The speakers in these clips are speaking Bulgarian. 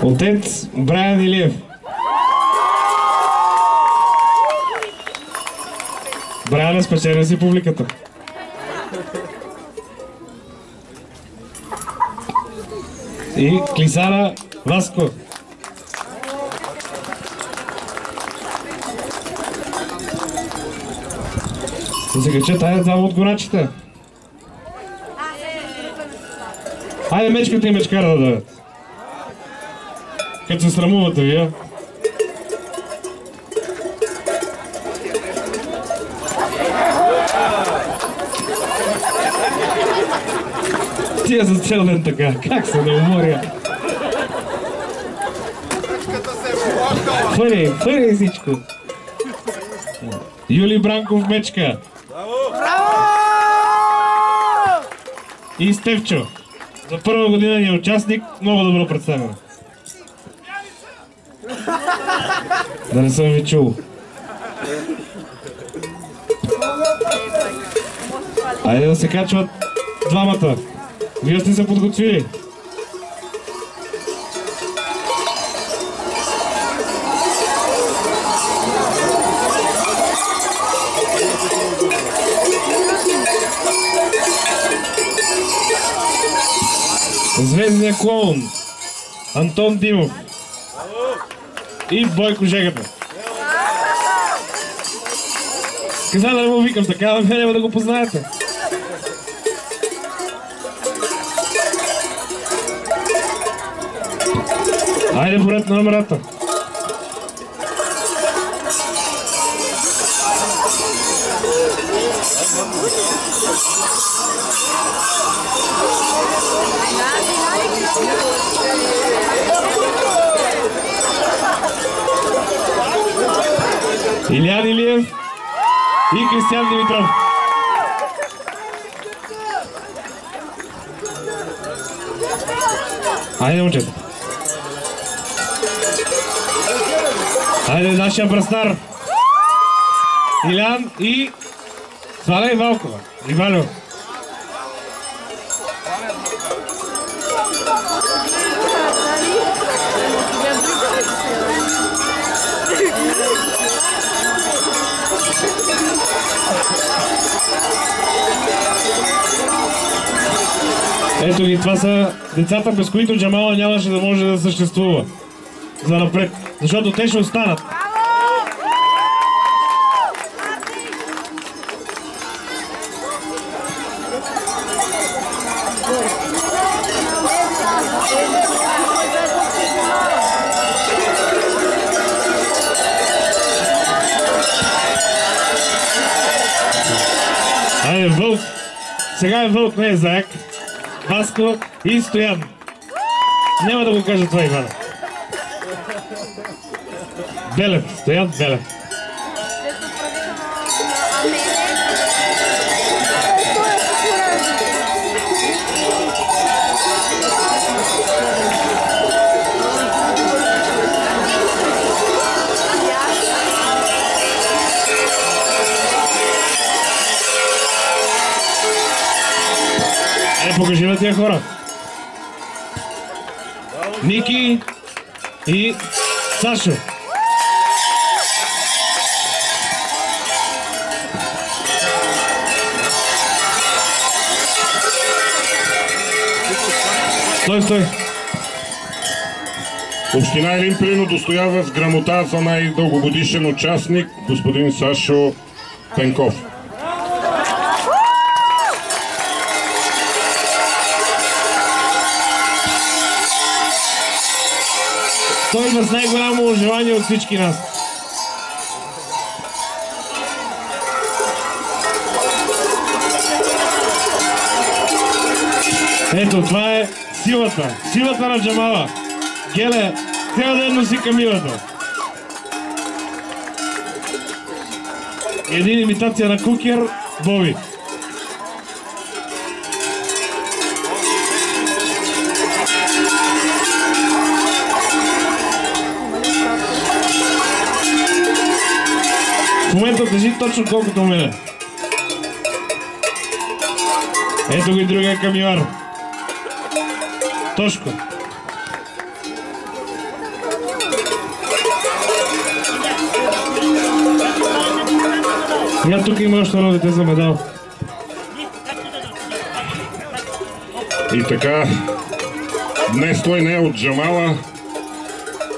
Отец Брайан Илиев. Брайан, спечели си публиката. И Клисара Васко. Да се качат, айде двама от горачите. Айде мечката и мечкара да дадат. Като се срамувате вие. Тия за цел ден така, как се да уморя. Фъри всичко. Юли Бранков мечка. И Стевчо. За първа година ни е участник, много добро представяне. Да не съм ви чул. Айде да се качват двамата. Вие сте се подготвили. Звездния клоун Антон Димов и Бойко Жегата. Каза да не му викам така, но няма да го познаете. Айде поред на номерата. Илиян Илиев и Кристиян Димитров. Айде, момчета. Айде, нашия бръснар. Илян и Сваля Ивалкова. Ивалю. Ето ги, това са децата, без които Джамала нямаше да може да съществува за напред, защото те ще останат. Айде, Вълк. Сега е Вълк, не е Заек. Васко и Стоян. Няма да го кажа това, Ивана. Белев, Стоян Белев. Покажи на тия хора. Ники и Сашо. Стой. Община Елин Пелин удостоява с грамота за най-дългогодишен участник господин Сашо Пенков. Той има с най-голямо желание от всички нас. Ето, това е силата. Силата на Джамала. Геле, трябва да я носи камилата. Един имитация на Кукер, Боби. В момента тежи точно колкото мене. Ето го и другия камионар. Тошко. Я тук има още едно дете за медал. И така, днес той не е от Джамала,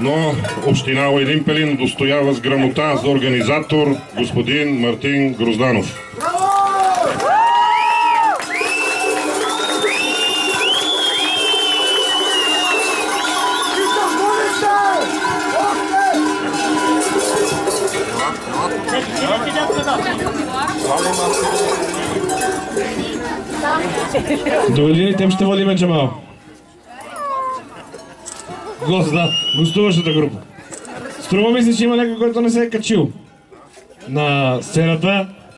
но община Елин Пелин достоява с грамота за организатор господин Мартин Грозданов. До години тем ще водиме Джамал. Гост, да, гостуващата група. Струва ми се, че има някой, който не се е качил на сцената.